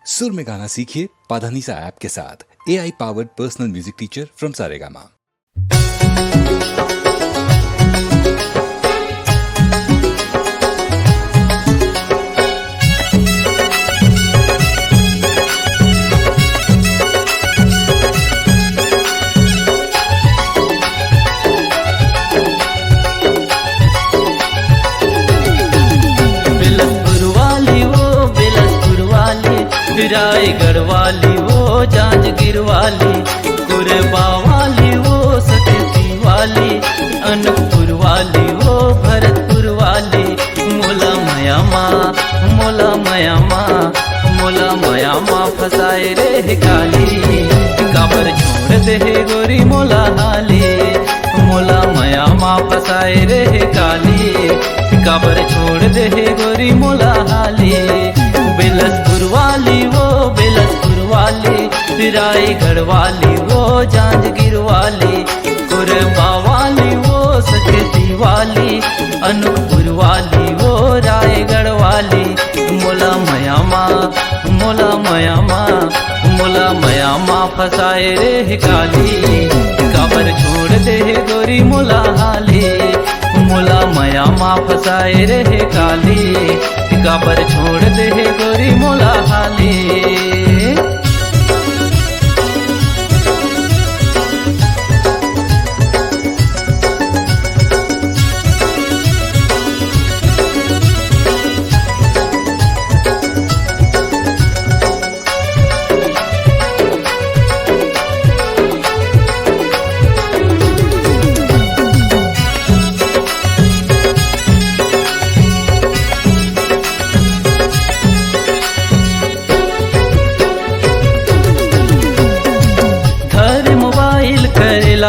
सुर में गाना सीखिए पाधानीसा ऐप के साथ। AI powered personal music teacher from Saregama. Raigarh वाली वो जांजगीर वाली, कुरबा वाली वो सतती वाली, अनूपपुर वाली वो भरतपुर वाली। मोला मयामा मोला मयामा मोला मयामा फसाए रे काली, काबर छोड़ दे गोरी मोला हाली। मोला मयामा फसाए रे काली, काबर छोड़ दे गोरी मोला हाली। बिलसपुर वाली वो बिलसपुर वाली, रायगढ़ वाली वो जांजगीर वाली, कुरबा वाली वो सकेती वाली, अनूपपुर वाली वो रायगढ़ वाली। मोला मयामा मोला मयामा मोला मयामा फसाए रे काली, काबर छोड़ दे गोरी मोला हाली। मोला मयामा फसाए रे काली, काबर छोड़ दे गोरी मोला हाली।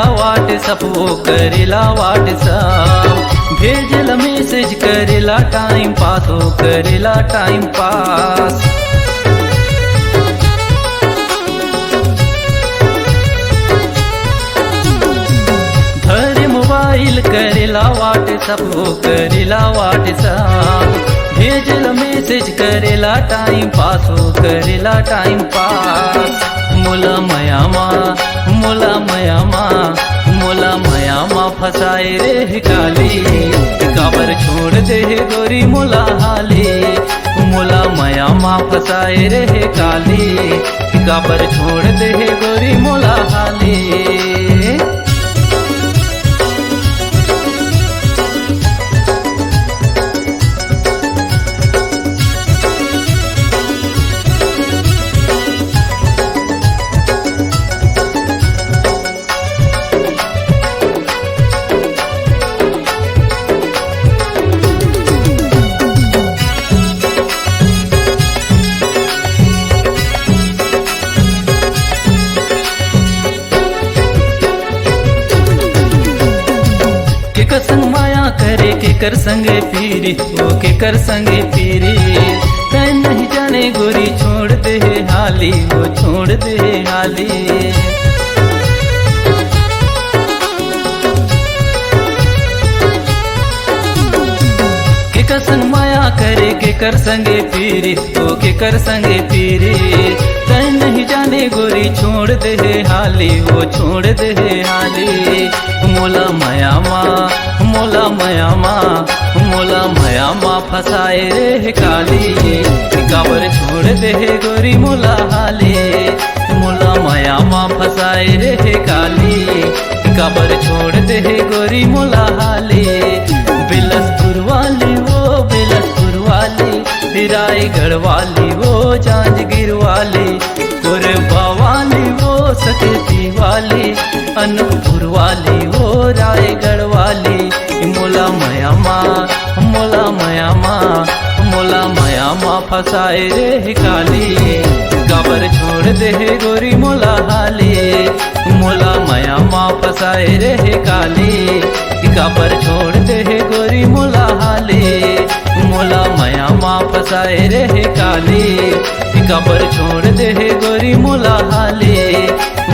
व्हाट्सअप वो करेला व्हाट्सअप, भेजला मैसेज करेला टाइम पास, वो करेला टाइम पास। घर मोबाइल करेला व्हाट्सअप, वो करेला व्हाट्सअप, भेजला मैसेज करेला टाइम पास, वो करेला टाइम पास। मोला मयामा मोला मयामा मोला मयामा फसाए रे काली, काबर छोड़ दे गोरी मोला हाली। मोला मयामा फसाए रे काली, काबर छोड़ दे गोरी मोला हाली। केकर संग माया करे केकर संगे फिरी, वो केकर संगे फिरी। तै नहीं जाने गोरी छोड़ दे हाली, वो छोड़ दे हाली। केकर संग माया करे केकर संगे फिरी, वो केकर संगे फिरी। तै नहीं जाने गोरी छोड़ दे हाली, वो छोड़ दे हाली। मोला मयामा मोला मयामा मोला मयामा फसाए रे काली, काबर छोड़ दे गोरी मोला हाली। मोला मयामा फसाए रे काली, काबर छोड़ दे गोरी मोला हाली। बिलसपुर वाली वो बिलसपुर वाली, रायगढ़ वाली वो जांजगीर वाली, कुरबा वाली वो सकेती वाली, अनूपपुर वाली वो रायगढ़ वाली। मोला मयामा मोला मयामा मोला मयामा फसाए रे काली, काबर छोड़ दे गोरी मोला हाली। मोला मयामा फसाए रे काली, काबर छोड़ दे गोरी मोला हाली। मोला मयामा फसाए रे काली, काबर छोड़ दे गोरी मोला हाली।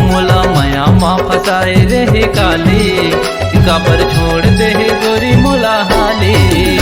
मोला मयामा फसाए रे काली, काबर छोड़ दे गोरी मोला हाली।